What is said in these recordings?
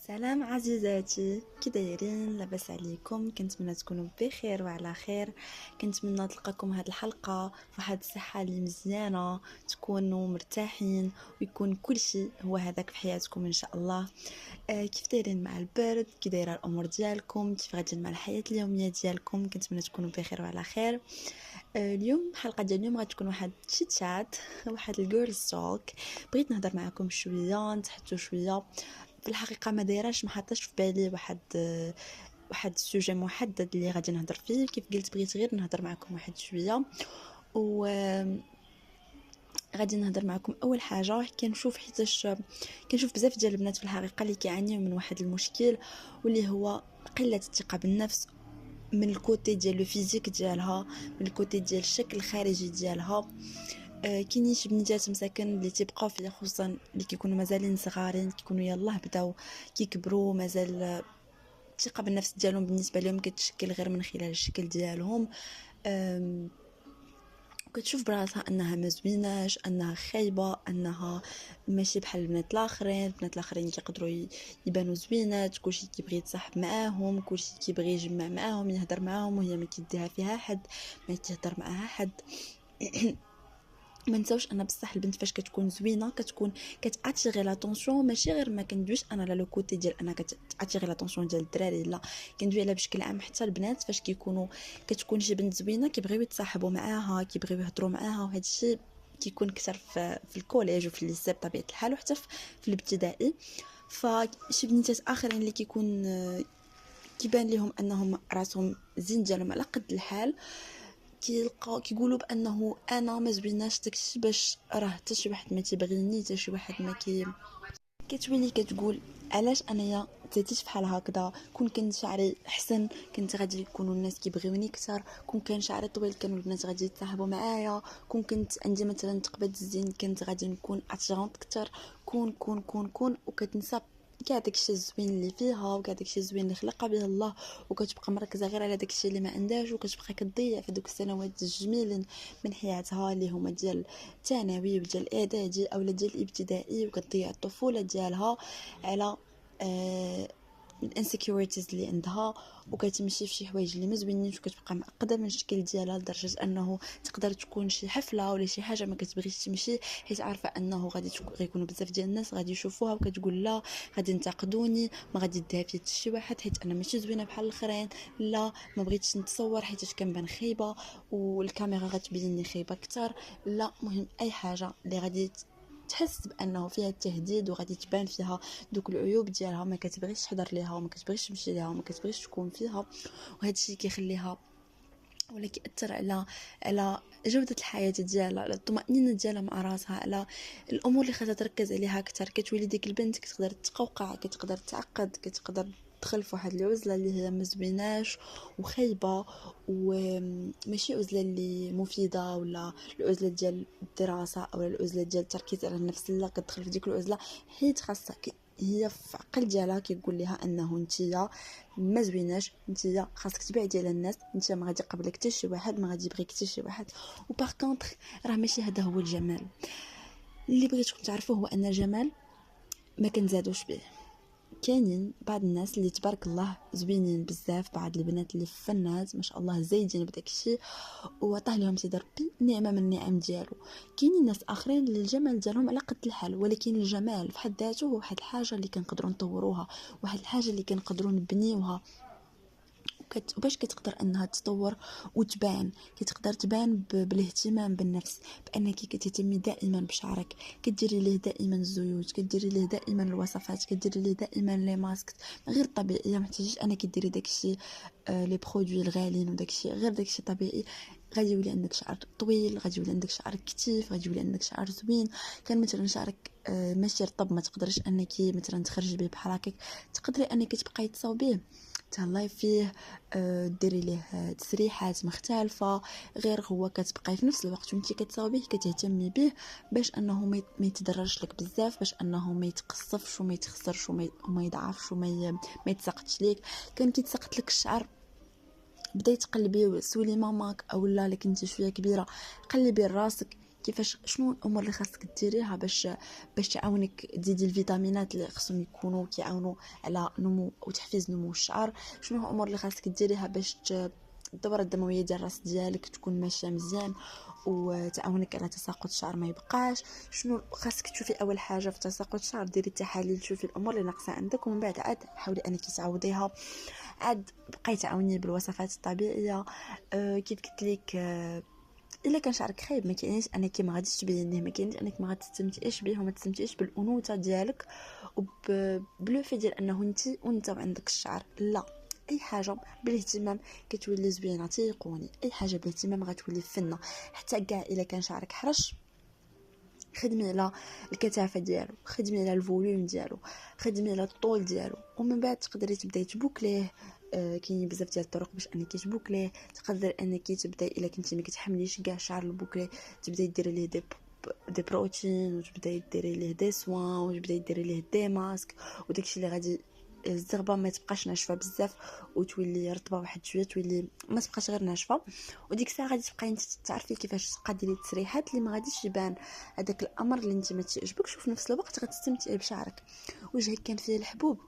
سلام عزيزاتي، كي دايرين؟ لاباس عليكم؟ كنتمنى تكونوا بخير وعلى خير. كنتمنى تلقاكم هذه الحلقه فواحد الصحه اللي مزيانه، تكونوا مرتاحين ويكون كل شيء هو هذاك في حياتكم ان شاء الله. كيف دايرين مع البرد؟ كي دايره الامور ديالكم؟ كيف غادي مع الحياه اليوميه ديالكم؟ كنتمنى تكونوا بخير وعلى خير. اليوم الحلقه ديال اليوم غتكون واحد شات واحد الجيرلز توك. بغيت نهضر معكم شويه، نتحدثوا شويه. في الحقيقه ما دايراش، ما حطيتش في بالي واحد السوجي محدد اللي غادي نهضر فيه. كيف قلت بغيت غير نهضر معكم واحد شويه. و غادي نهضر معكم اول حاجه. كنشوف بزاف ديال البنات في الحقيقه اللي كيعانيو من واحد المشكل، واللي هو قله الثقه بالنفس، من الكوتي ديال لو فيزيك ديالها، من الكوتي ديال الشكل الخارجي ديالها. كاينين شي بنيتات مساكن اللي تيبقاو فيها، خصوصا اللي كيكونوا مازالين صغارين، كيكونوا يلاه بداو كيكبروا، مازال الثقه بالنفس ديالهم بالنسبه لهم كتشكل غير من خلال الشكل ديالهم. كتشوف براسها انها ما زويناش، انها خايبه، انها ماشي بحال البنات الاخرين كيقدروا يبانوا زوينات، كلشي كيبغي يتصاحب معاهم، كلشي كيبغي يجمع معاهم، يهضر معاهم، وهي ما كيديها فيها حد، ما كيهضر معاها حد. ما نساوش ان بصح البنت فاش كتكون زوينه كتكون كتاتيغي لاتونسيون، ماشي غير ما كندويش انا على لو كوتي ديال انا كتاتيغي لاتونسيون ديال الدراري، لا كندوي على بشكل عام. حتى البنات فاش كتكون شي بنت زوينه كيبغيو يتصاحبوا معاها، كيبغيو يهضروا معاها، وهذا الشيء كيكون اكثر في الكوليج وفي الليسي بطبيعه الحال، وحتى في الابتدائي. فشي بنيتات اخرين اللي كيبان لهم انهم راسهم زين ديالهم على قد الحال، كيقولوا بانه انا ما زويناش داكشي باش راه حتى شي واحد ما تيبغيني، حتى شي واحد ما كتولي كتقول علاش انايا تاتيش بحال هكذا. كنت شعري احسن كنت غادي يكونوا الناس كيبغيوني اكثر، كان شعري طويل كانوا البنات غادي يتصاحبوا معايا، كنت عندي مثلا تقبات الزين كنت غادي نكون اتجرونت اكثر. كون وكتنسى كاع داكشي الزوين اللي فيها، وكاع داكشي الزوين اللي خلق به الله، وكتبقى مركزه غير على داكشي اللي ما عندهاش، وكتبقى كتضيع في دوك السنوات الجميلين من حياتها اللي هما ديال الثانوي وديال الاعدادي اولا ديال الابتدائي، وكتضيع الطفوله ديالها على الانسكيورتيز اللي عندها، وكتمشي في شي حوايج اللي مزوينينش، وكتبقى معقده من الشكل ديالها لدرجه انه تقدر تكون شي حفله ولا شي حاجه ما كتبغيش تمشي، حيت عارفه انه غيكونوا بزاف ديال الناس غادي يشوفوها، وكتقول لا غادي ينتقدوني، ما غادي يديها فيا حتى شي واحد حيت انا ماشي زوينه بحال الاخرين، لا ما بغيتش نتصور حيت كنبان خايبه والكاميرا غتبينني خايبه اكثر، لا مهم اي حاجه اللي غادي تحس بانه فيها التهديد وغادي تبان فيها دوك العيوب ديالها، ما كتبغيش تحضر ليها وما كتبغيش تمشي ليها وما كتبغيش تكون فيها. وهذا الشيء كيخليها ولا كيأثر على جودة الحياة ديالها، على الطمأنينة ديالها مع راسها، على الأمور اللي خاصها تركز عليها أكثر. كتولي ديك البنت كتقدر تقوقع، كتقدر تعقد، كتقدر تدخل في واحد العزله اللي هي مزبيناش وخايبه، وماشي عزله اللي مفيده، ولا العزله ديال الدراسه او العزله ديال التركيز على النفس، لا كتدخل في ديك العزله حيت خاصها هي في عقل ديالها كيقول لها انه نتيا ما زويناش، نتيا خاصك تبعدي على الناس، نتيا ما غادي يقبلك حتى شي واحد، ما غادي يبغيك حتى شي واحد. وباغ كونطخ راه ماشي هذا هو الجمال. اللي بغيتكم تعرفوه هو ان الجمال ما كنزادوش به. كاينين بعض الناس اللي تبارك الله زوينين بزاف، بعض البنات اللي فنات ما شاء الله زايدين بداك الشيء وعطاه لهم سيدي ربي نعمه من النعم ديالو. كاينين ناس اخرين اللي الجمال ديالهم على قد الحال، ولكن الجمال في حد ذاته هو واحد الحاجه اللي كنقدروا نطوروها، واحد الحاجه اللي كنقدروا نبنيوها، وباش كتقدر انها تطور وتبان، كتقدر تبان بالاهتمام بالنفس، بانك كتهتمي دائما بشعرك، كديري ليه دائما الزيوت، كديري ليه دائما الوصفات، كديري ليه دائما لي ماسك غير طبيعيه، ما محتاجيش انك ديري داكشي لي برودوي الغاليين وداكشي، غير داكشي طبيعي. غادي يولي عندك شعر طويل، غادي يولي عندك شعر كثيف، غادي يولي عندك شعر زوين. كان مثلا شعرك ماشي رطب ما تقدرش انك مثلا تخرجي به بحال هكاك، تقدري انك تبقاي تصاوبيه، تهلاي فيه، ديري ليه تسريحات مختلفه، غير هو كتبقاي في نفس الوقت وانت كتصاوبيه كتهتمي به باش انه ما يتدرجش لك بزاف، باش انه ما يتقصفش وما يتخسرش وما يضعفش وما يتسقطش ليك. كان كيتسقط لك الشعر بداي تقلبي سولي ماماك او لا لك انت شويه كبيره، قلبي راسك كيفاش شنو الامور اللي خاصك ديريها باش تعاونك تزيدي الفيتامينات اللي خصهم يكونوا كيعاونوا على نمو وتحفيز نمو الشعر. شنو الامور اللي خاصك ديريها باش الدوره الدمويه ديال الراس ديالك تكون ماشيه مزيان وتعاونك على تساقط الشعر ما يبقاش. شنو خاصك تشوفي اول حاجه في تساقط الشعر، ديري التحاليل تشوفي الامور اللي ناقصه عندك، ومن بعد عاد حاولي انك تعوضيها. عاد بقاي تعاوني بالوصفات الطبيعيه. كيف قلت لك الا كان شعرك خايب ما كاينش انك ما غاديش تبينيه، ما كاينش انك ما غتستمتعيش به وما تستمتعيش بالانوثه ديالك وبلو في ديال انه انت وعندك الشعر. لا، اي حاجه بالاهتمام كتولي زوينه، تيقوني اي حاجه بالاهتمام غتولي فنه. حتى كاع الا كان شعرك حرش، خدمي على الكثافه ديالو، خدمي على الفوليوم ديالو، خدمي على الطول ديالو، ومن بعد تقدري تبداي تبوكليه. كاين بزاف ديال الطرق باش انك تبوكليه. تقدر انك تبداي الا كنتي ما كتحمليش كاع شعر البوكلي، تبداي ديري ليه دي بروتين، وتبداي ديري ليه دي سوان، وتبداي ديري ليه دي ماسك، وداكشي اللي غادي الزغبه ما تبقاش ناشفه بزاف وتولي رطبه واحد شويه، تولي ما تبقاش غير ناشفه. وديك الساعه غادي تبقاي انت تعرفي كيفاش تبقى ديري التسريحات اللي ما غاديش يبان هذاك الامر اللي انت ما تعجبكش، وفي نفس الوقت غتستمتعي بشعرك. وجهك كان فيه الحبوب،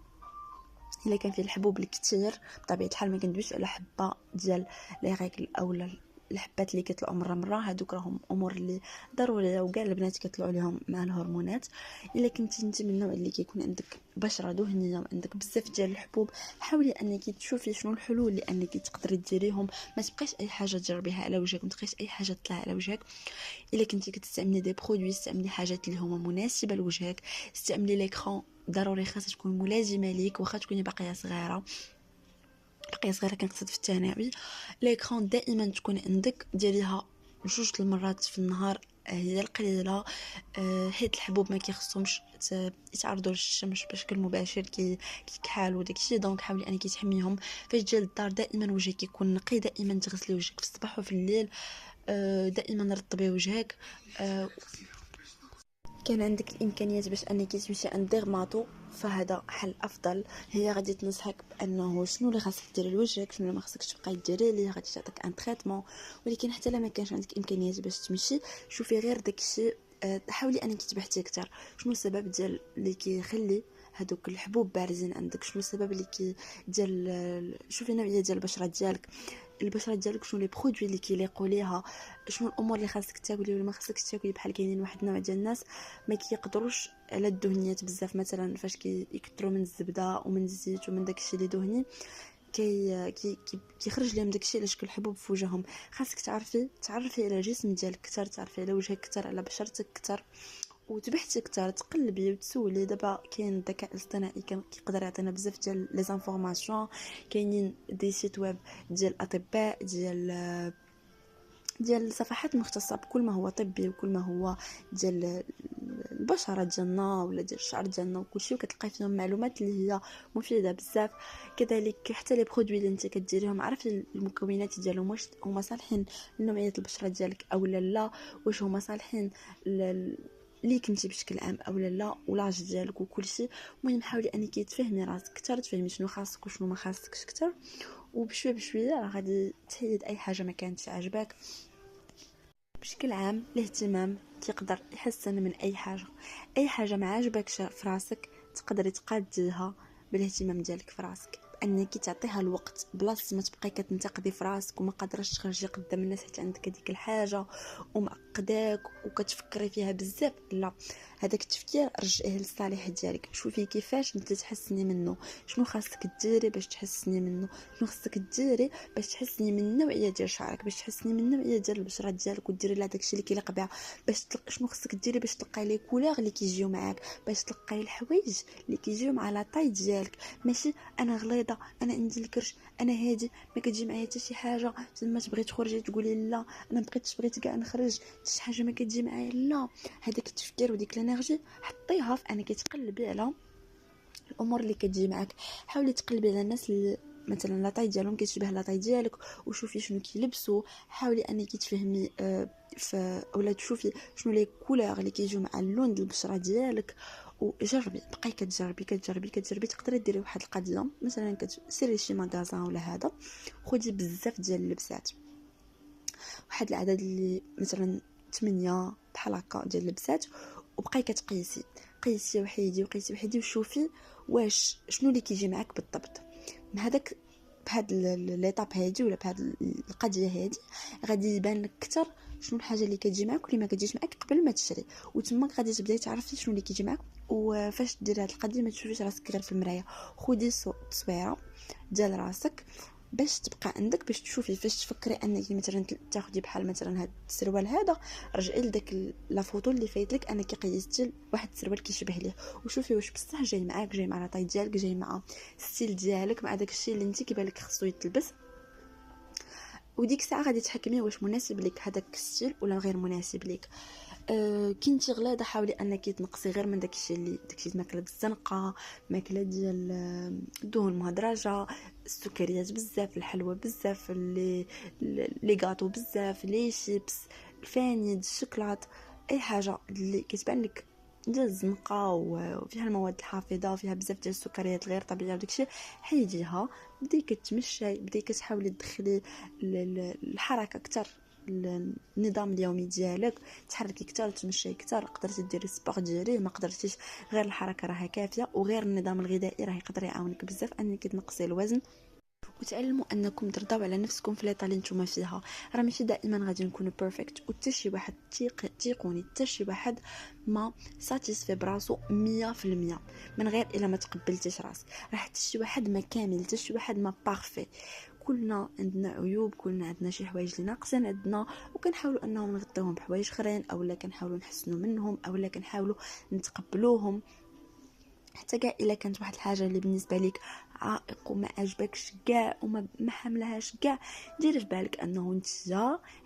الا كان فيه الحبوب الكثير بطبيعه الحال ما كندويش على حبه ديال لي ريغل او الحبات اللي كيطلعوا مره هادوك راهم امور اللي ضروريه وكاع البنات كيطلعوا لهم مع الهرمونات. الا كنتي انت من النوع اللي كيكون عندك بشره دهنيه وعندك بزاف ديال الحبوب، حاولي انك تشوفي شنو الحلول اللي انك تقدري ديريهم. ما تبقاش اي حاجه تجربيها على وجهك، ما تبقاش اي حاجه تطلع على وجهك. الا كنتي كتستعملي دي برودوي، استعملي حاجات اللي هما مناسبه لوجهك. استعملي ليكرون، ضروري خاصها تكون ملازمه ليك، واخا تكوني باقيه صغيره كنقصد في الثانوي. ليكرون دائما تكون عندك، ديريها 2 المرات في النهار، هي القليله. حيت الحبوب ما كيخصهمش يتعرضوا للشمس بشكل مباشر كيكحالوا داكشي. دونك حاولي انك تحميهم. فاش تجي للدار دائما وجهك يكون نقي، دائما تغسلي وجهك في الصباح وفي الليل، دائما رطبي وجهك. كان عندك الامكانيات باش انك تمشي عند ديرماتو، فهذا حل افضل. هي غادي تنصحك بانه شنو اللي خاصك ديري لوجهك، شنو اللي ما خاصكش تبقاي ديري ليه، غادي تعطيك ان تريتمون. ولكن حتى لا ما كانش عندك امكانيات باش تمشي، شوفي غير داكشي. حاولي انك تبحثي اكثر شنو السبب ديال اللي كيخلي هذوك الحبوب بارزين عندك، شنو السبب اللي ديال شوفي النوعيه ديال البشره ديالك شنو لي برودوي اللي كيليقوا ليها، شنو الامور اللي خاصك تاكلي ولا ما خاصكش تاكلي. بحال كاينين واحد النوع ديال الناس ما كيقدروش على الدهنيات بزاف، مثلا فاش كيكثروا من الزبده ومن الزيت ومن داكشي اللي دهني كيخرج لهم داكشي على شكل حبوب في وجههم. خاصك تعرفي على الجسم ديالك اكثر، تعرفي على وجهك اكثر، على بشرتك اكثر، وتبحثي اكثر، تقلبي وتسولي. دابا كاين الذكاء الاصطناعي كيقدر يعطينا بزاف ديال لي زانفورماسيون. كاينين دي سيت ويب ديال الاطباء ديال الصفحات مختصه بكل ما هو طبي وكل ما هو ديال البشره ديالنا ولا ديال الشعر ديالنا وكل شيء، وكتلقاي فيهم معلومات اللي هي مفيده بزاف. كذلك حتى لي برودوي اللي انت كديريهم، عرفي المكونات ديالهم واش هما صالحين لنوعيه البشره ديالك او لا، واش هما صالحين ليك انت بشكل عام او لا، ولاج ديالك وكل شيء. المهم حاولي انك تفهمي راسك اكثر، تفهمي شنو خاصك وشنو ما خاصكش اكثر، وبشويه بشويه غادي تحيد اي حاجه ما كانتش عاجباك. بشكل عام الاهتمام كيقدر يحسن من اي حاجه ما عاجبكش في راسك تقدري تقاديها بالاهتمام ديالك في راسك، بانك تعطيها الوقت بلاصه ما تبقاي كتنتقدي في راسك وما قادراش تخرجي قدام الناس حيت عندك هذيك الحاجه ومعقداك وكتفكري فيها بزاف. لا، هذاك التفكير رجعيه للصالح ديالك. شوفي كيفاش انت تحسني منه، شنو خاصك ديري باش تحسني منه، شنو خاصك ديري باش تحسني من النوعيه ديال شعرك، باش تحسني من النوعيه ديال البشره ديالك، وديري لها داكشي اللي كيليق بها. باش شنو خاصك ديري باش تلقاي لي كولور اللي كيجيو معاك، باش تلقاي الحوايج اللي كيجيو مع لا طاي ديالك. ماشي انا غليظه، انا عندي الكرش، انا هادي ما كتجي معايا حتى شي حاجه، لما تبغي تخرجي تقولي لا انا بغيت كاع نخرج شي حاجه ما كتجي معايا. لا، هذاك التفكير وديك الانرجي حطيها في انك تقلبي على الامور اللي كتجي معك. حاولي تقلبي على الناس اللي مثلا لاطاي ديالهم كتشبه لاطاي ديالك، وشوفي شنو كيلبسوا. حاولي انك تفهمي اولا تشوفي شنو لي كولور اللي كيجيو مع اللون ديال البشره ديالك، وجربي بقاي كتجربي. تقدري ديري واحد القضيه، مثلا كتسيري شي ماغازان ولا هذا، خدي بزاف ديال اللبسات، واحد العدد اللي مثلا 8، بحال هكا ديال اللبسات، وبقاي قيسي وحيدي وشوفي واش شنو اللي كيجي معاك بالضبط. هذاك بهاد ليطاب هادي ولا بهاد القضيه هادي غادي يبان لك اكثر شنو الحاجه اللي كتجي معاك واللي ما كتجيش معاك قبل ما تشري، وتما غادي تبداي تعرفي شنو اللي كيجي معاك. وفاش ديري هاد القضيه ما تشوفيش راسك غير في المرايه، خدي تصويره ديال راسك باش تبقى عندك، باش تشوفي فاش تفكري انك مثلا تاخدي بحال مثلا هاد السروال هذا، رجعي لداك لا فوتو اللي فايت لك انك قيستي واحد السروال كيشبه ليه، وشوفي واش بصح جاي معاك، جاي مع لا طاي ديالك، جاي مع الستيل ديالك، مع داك الشيء اللي انت كيبان لك خصو يتلبس. وديك الساعه غادي تحكمي واش مناسب لك هذاك الستيل ولا غير مناسب لك. كنتي غلاده حاولي انك تنقصي غير من داكشي اللي داكشي الماكله بالزنقه، ماكله ديال الدهون المهدرجه، السكريات بزاف، الحلوى بزاف، لي غاطو بزاف، لي شيبس، الفانيد، الشوكولات، اي حاجه اللي كتبان لك ديال الزنقه وفيها المواد الحافظه وفيها بزاف ديال السكريات غير طبيعيه وداكشي حيديها. بدي كتمشي، بدي كتحاولي تدخلي الحركه اكثر، النظام اليومي ديالك، تحركي اكثر، تمشي اكثر، قدرتي ديري سبور ديريه، ما قدرتيش غير الحركه راه كافيه، وغير النظام الغذائي راه يقدر يعاونك بزاف انك تنقصي الوزن. وتعلموا انكم ترضاو على نفسكم في ليطه اللي نتوما فيها. راه ماشي دائما غادي نكونوا بيرفكت، وحتى شي واحد تيقوني حتى شي واحد ما ساتيسفي براسو 100% من غير الا ما تقبلتيش راسك. راه حتى شي واحد ما كامل، حتى شي واحد ما بارفي، كلنا عندنا عيوب، كلنا عندنا شي حوايج اللي ناقصين عندنا، وكنحاولوا انهم نغطيوهم بحوايج اخرين، اولا كنحاولوا نحسنوا منهم، اولا كنحاولوا نتقبلوهم. حتى كاع الا كانت واحد الحاجه اللي بالنسبه لك عائق وما عجبكش كاع وما حملهاش كاع، ديري في بالك انه انت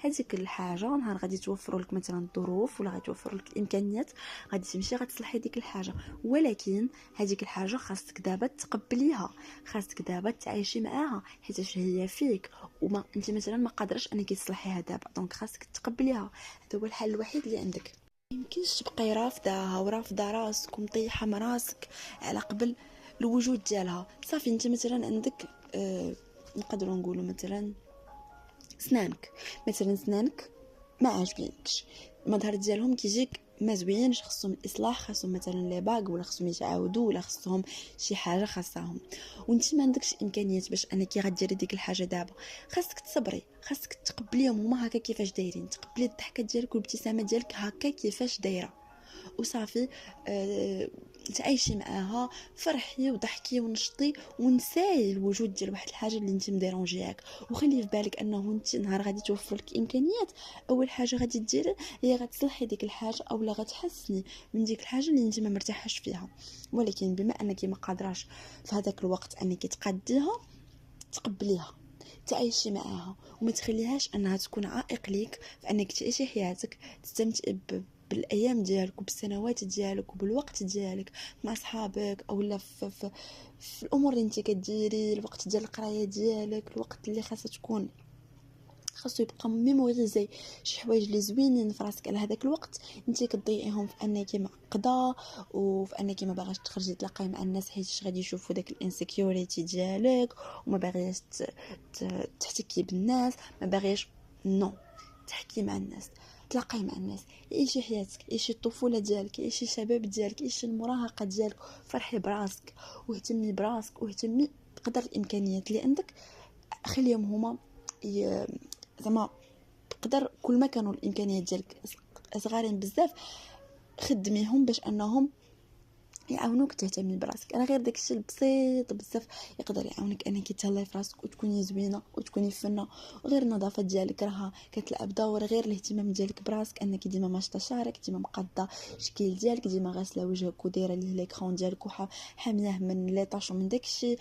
هذيك الحاجه نهار غادي توفروا لك مثلا الظروف ولا غادي توفروا لك الامكانيات، غادي تمشي غتصلحي ديك الحاجه. ولكن هذيك الحاجه خاصك دابا تقبليها، خاصك دابا تعيشي معاها حيت هي فيك، وما انت مثلا ما قادرش انك تصلحيها دابا، دونك خاصك تقبليها. هذا هو الحل الوحيد اللي عندك. يمكنش تبقاي رافضاها ورافضه راسك ومطيحه من راسك على قبل الوجود ديالها. صافي انت مثلا عندك نقدروا نقولوا مثلا سنانك ما عاجبينكش، المظهر ديالهم كيجيك ما زوينش، خصهم الاصلاح، خصهم مثلا لي باغ، ولا خصهم يتعاودوا، ولا خصهم شي حاجه خاصهم، وانت ما عندكش امكانيات باش انك غديري ديك الحاجه دابا. خاصك تصبري، خاصك تقبليهم هما هكا كيفاش دايرين، تقبلي الضحكه ديالك والابتسامه ديالك هكا كيفاش دايره، وصافي تعيشي معاها، فرحي وضحكي ونشطي، ونساي الوجود ديال واحد الحاجه اللي انت مديرونجياك. وخلي في بالك انه انت نهار غادي توفر لك امكانيات، اول حاجه غادي ديري هي غتصلحي ديك الحاجه اولا غتحسني من ديك الحاجه اللي انت ما مرتاحاش فيها. ولكن بما انك ما قادراش في هذاك الوقت انك تقديها، تقبليها، تعيشي معاها، وما تخليهاش انها تكون عائق ليك في انك تعيشي حياتك، تستمتعي بالايام ديالك وبالسنوات ديالك وبالوقت ديالك مع صحابك، اولا في الامور اللي انت كديري، الوقت ديال القرايه ديالك، الوقت اللي خاصو يبقى ميموريزي شي حوايج اللي زوينين في راسك على هذاك الوقت، انت كتضيعيهم في انك معقده وفي انك ما باغاش تخرجي تلاقاي مع الناس حيت غادي يشوفوا داك الانسكيوريتي ديالك، وما باغياش تحتكي بالناس، ما باغياش نو تحكي مع الناس، تلاقاي مع الناس، عيشي حياتك، عيشي الطفوله ديالك، عيشي الشباب ديالك، عيشي المراهقه ديالك، فرحي براسك واهتمي براسك واهتمي بقدر الامكانيات اللي عندك. خليهم هما زعما بقدر كل ما كانوا الامكانيات ديالك صغارين بزاف، خدميهم باش انهم يعاونوك تهتمي براسك. انا غير داكشي البسيط بزاف يقدر يعاونك انك تهلاي في راسك وتكوني زوينه وتكوني فنه. وغير النظافه ديالك راها كتلعب دور، غير الاهتمام ديالك براسك، انك ديما ماشطه شعرك، ديما مقاده الشكل ديالك، ديما غاسله وجهك ودايره ليه ليكرون ديالك وحاميه من لي طاش ومن داكشي،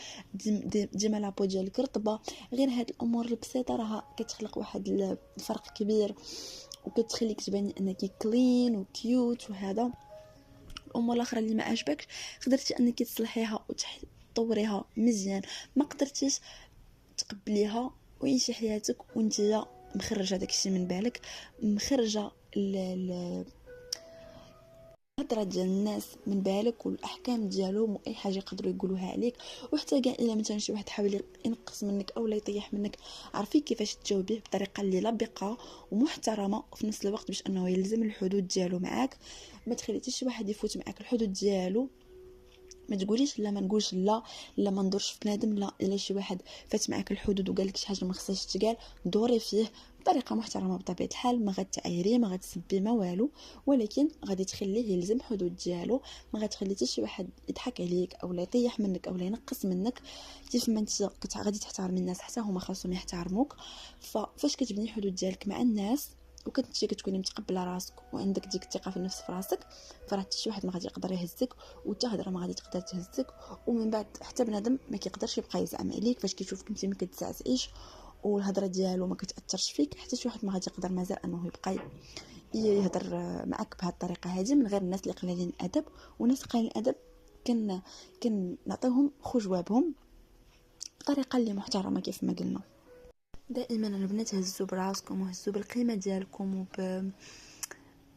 ديما لابو ديالك رطبه. غير هاد الامور البسيطه راها كتخلق واحد الفرق كبير، وكتخليك تباني انك كلين وكيوت. وهذا الامور الاخرى اللي ما عجبكش قدرتي انك تصلحيها وتطوريها مزيان، ما قدرتيش تقبليها وعيشي حياتك وانت مخرجه داكشي من بالك، مخرجه الهضره ديال الناس من بالك والاحكام ديالهم واي حاجه يقدروا يقولوها عليك. وحتى كاع الا مثلا شي واحد حاول ينقص منك او لا يطيح منك، عرفي كيفاش تجاوبيه بطريقه اللي لبقه ومحترمه وفي نفس الوقت باش انه يلزم الحدود ديالو معاك. ما تخلي حتى شي واحد يفوت معاك الحدود ديالو. ما تقوليش لا، ما نقولش لا، لا ما ندورش في بنادم. لا، الا شي واحد فات معاك الحدود وقال لك شي حاجه ما خصهاش تقال، دوري فيه بطريقه محترمه بطبيعه الحال. ما غتعايريه، ما غتسبي، ما والو، ولكن غادي تخليه يلزم حدود ديالو. ما غتخلي حتى شي واحد يضحك عليك او لا يطيح منك او لا ينقص منك. كيف ما انت غادي تحترمي الناس حتى هما خاصهم يحترموك. فاش كتبني حدود ديالك مع الناس وكنتي كتكوني متقبله راسك وعندك ديك الثقه في النفس في راسك، فراه حتى شي واحد ما غادي يقدر يهزك، وحتى هضره ما غادي تقدر تهزك. ومن بعد حتى بنادم ما كيقدرش يبقى يزعم عليك فاش كيشوفك انت ما كتزعزعيش والهضره ديالو ما كتاثرش فيك. حتى شي واحد ما غادي يقدر مازال انه يبقى يهضر معك بهذه الطريقه هذه من غير الناس اللي قليلين الادب. والناس قليلين الادب كان نعطيهم خو جوابهم بطريقه اللي محترمه كيف ما قلنا. دائما البنات هزوا براسكم وهزوا بالقيمه ديالكم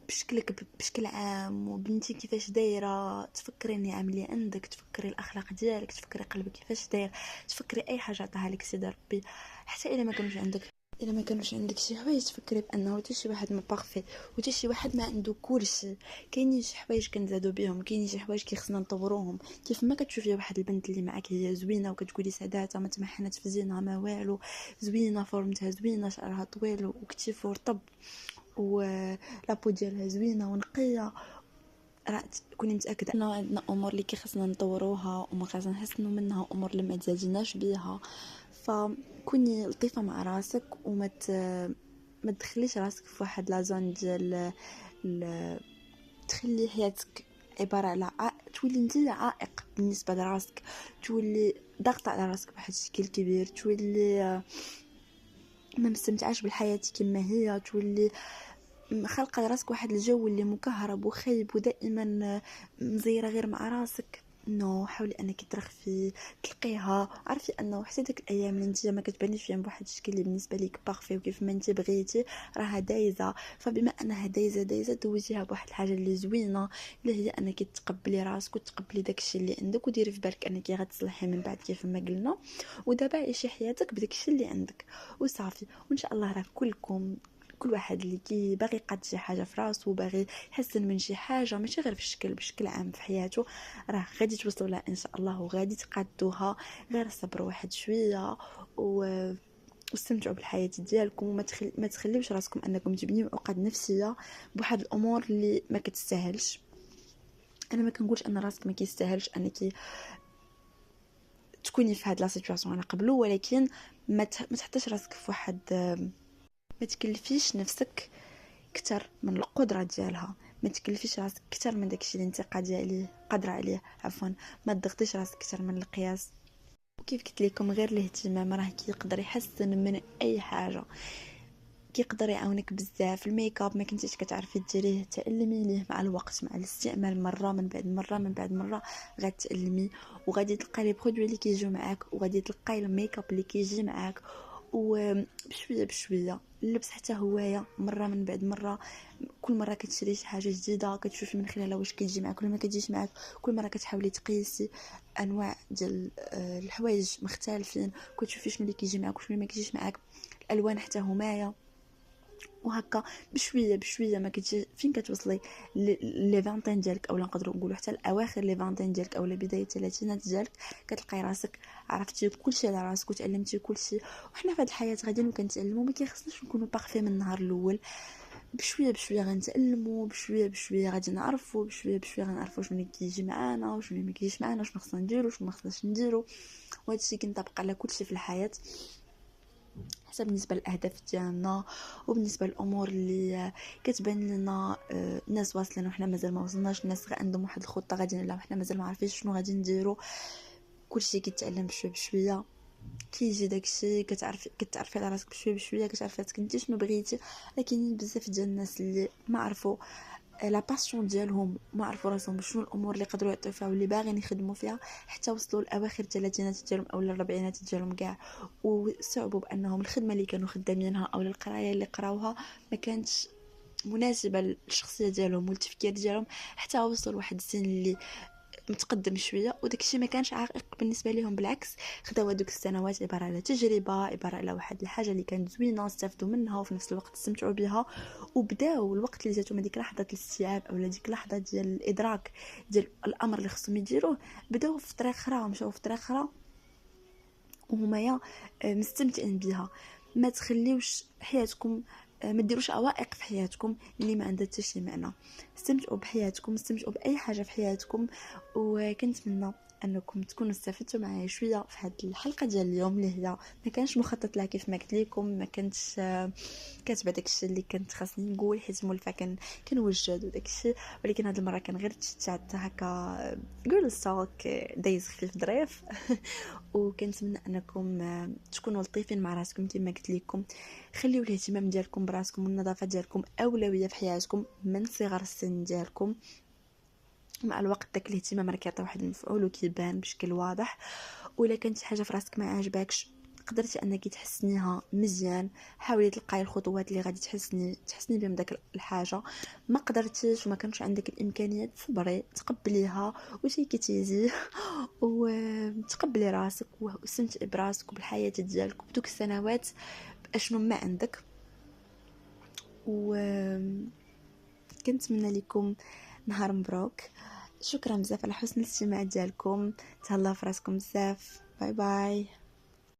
بشكلك بشكل عام. وبنتي كيفاش دايره، تفكري النعم اللي عندك، تفكري الاخلاق ديالك، تفكري قلبك كيفاش داير، تفكري اي حاجه عطاها لك سيدي ربي. حتى الا ما كانوش عندك شي حوايج، تفكري بانه حتى شي واحد ما بارفي وحتى شي واحد ما عنده كلشي. كاينين شي حوايج كنزادو بهم، كاينين شي حوايج كيخصنا نطوروهم. كيف ما كتشوفي واحد البنت اللي معاك هي زوينه وكتقولي سعداتها ما تمحنت في زينها ما والو، زوينه فورمتها زوينه، شعرها طويل وكتيف ورطب ولابو ديالها زوينه ونقيه، راه كوني متاكده انه عندنا امور اللي كيخصنا نطوروها وما خاصنا نحسنوا منها، امور اللي ما تزاجناش بيها. فكوني لطيفه مع راسك ما تدخليش راسك في واحد لا زون ديال تخلي حياتك عباره على تولي انت عائق بالنسبه لراسك، تولي ضغط على راسك بواحد الشكل كبير، تولي ما مستمتعاش بالحياه كما هي، تولي خلق راسك واحد الجو اللي مكهرب وخايب ودائما مزيره غير مع راسك. حاولي انك ترخفي تلقيها. عرفي انه حتى ديك الايام اللي انت ما كتبانيش فيها بواحد الشكل اللي بالنسبه ليك بارفي وكيف ما انت بغيتي، راها دايزه. فبما انها دايزه دوزيها بواحد الحاجه اللي زوينه، اللي هي انك تقبلي راسك وتقبلي داكشي اللي عندك وديري في بالك انك غتصلحي من بعد كيف ما قلنا. ودابا عيشي حياتك بداكشي اللي عندك وصافي. وان شاء الله راه كل واحد اللي باغي يقاد شي حاجه في راسو وباغي يحسن من شي حاجه ماشي غير في الشكل، بشكل عام في حياته، راه غادي توصلوا لها ان شاء الله وغادي تقادوها. غير صبر واحد شويه واستمتعوا بالحياه ديالكم. ما تخليوش راسكم انكم تبنيو عقد نفسيه بواحد الامور اللي ما كتستاهلش. انا ما كنقولش ان راسك ما كيستاهلش انك تكوني في هاد لا سيتوياسيون انا قبلو، ولكن ما تحطيش راسك في واحد، ما تكلفيش نفسك كتر من القدره ديالها، ما تكلفيش راسك كتر من داكشي اللي انت قادره عليه عفوا. ما تضغطيش راسك كتر من القياس. وكيف قلت لكم غير الاهتمام راه كيقدر يحسن من اي حاجه، كيقدر يعاونك بزاف. الميك اب ما كنتيش كتعرفي ديريه، تعلمي ليه مع الوقت، مع الاستعمال، مره من بعد مره من بعد مره غتعلمي وغادي تلقاي لي برودوي اللي كيجيو معاك وغادي تلقاي الميك اب اللي كيجي معاك. وبشويه بشويه اللبس حتى هوايه مره من بعد مره. كل مره كتشري شي حاجه جديده كتشوفي من خلالها واش كتجي معاك ولا ما كتجيش معاك. كل مره كتحاولي تقيسي انواع ديال الحوايج مختلفين، كتشوفي شنو اللي كيجي معاك وشنو اللي ما كيجيش معاك. الالوان حتى همايا وهكا بشويه بشويه ما كتجي فين كتوصلي لي فانتين ديالك اولا نقدروا نقولوا حتى الاواخر لي فانتين ديالك اولا بدايه الثلاثينات ديالك. كتلقاي راسك عرفتي كلشي على راسك وتعلمتي كلشي. وحنا في هذه الحياه غاديين وكنتعلموا، ما كيخصناش نكونوا بارفي من النهار الاول. بشويه بشويه غنتعلموا، بشويه بشويه غادي نعرفوا، بشويه بشويه غنعرفوا شنو اللي كيجي معانا وشنو اللي ما كيجيش معانا، شنو خصنا نديرو شنو ما خصناش نديرو. وهذا الشيء كينطبق على كلشي في الحياه، حتى بالنسبه للاهداف ديالنا وبالنسبه للامور اللي كتبان لنا الناس واصلين وحنا مازال ما وصلناش. الناس عندهم واحد الخطه غاديين لها وحنا مازال ما عارفينش شنو غادي نديرو. كلشي كيتعلم بشويه بشويه، كيجي داكشي كتعرفي على راسك بشويه بشويه، كتعرفي راسك انت شنو بغيتي. لكن بزاف ديال الناس اللي ما عرفوا لا باسيون ديالهم، ما عرفوا راسهم شنو الامور اللي يقدروا يعطيو فيها واللي باغيين يخدموا فيها، حتى وصلوا لاواخر الثلاثينات ديالهم او الاربعينات ديالهم كاع، وصعبوا بانهم الخدمه اللي كانوا خدامينها او القرايه اللي قراوها ما كانتش مناسبه للشخصيه ديالهم والتفكير ديالهم، حتى وصلوا لواحد السن اللي متقدم شويه، وداك الشيء ما كانش عائق بالنسبه لهم، بالعكس خداو هذوك السنوات عباره على تجربه، عباره على واحد الحاجه اللي كانت زوينه استفدوا منها وفي نفس الوقت استمتعوا بها، وبداو الوقت اللي جاتهم هذيك لحظه الاستيعاب او ديك اللحظه ديال الادراك ديال الامر اللي خصهم يديروه، بداو في طريق اخرى، مشاو في طريق اخرى وهما مستمتعين بها. ما تخليوش حياتكم، ما ديروش عوائق في حياتكم اللي ما عندها حتى شي معنى. استمتعوا بحياتكم، استمتعوا باي حاجه في حياتكم، وكنتمنى انكم تكونوا استفدتوا معايا شويه في هذه الحلقه ديال اليوم اللي هي ما كانش مخطط لها كيف ما قلت لكم، ما كانتش كاتبه داكشي اللي كنت خاصني نقول حيت مولفه كنوجد وداكشي، ولكن هذه المره كان غير تشات هكا جيرل ستوك دايز خفيف ظريف. وكنتمنى انكم تكونوا لطيفين مع راسكم كما قلت لكم، خليوا الاهتمام ديالكم براسكم والنظافه ديالكم اولويه في حياتكم من صغر السن ديالكم. مع الوقت داك الاهتمام راه كيعطي واحد المفعول وكيبان بشكل واضح. ولا كانت شي حاجه في راسك ما عاجباكش، قدرتي انك تحسنيها مزيان، حاولي تلقاي الخطوات اللي غادي تحسني بهم داك الحاجه. ما قدرتيش وما كانش عندك الامكانيات، صبري تقبليها وشي تيزي وتقبلي راسك واستمتعي براسك وبالحياه ديالك بدوك السنوات باشنو ما عندك. وكنتمنى لكم نهار مبروك. شكرا بزاف على حسن الاستماع ديالكم، تهلاو في راسكم بزاف. باي باي.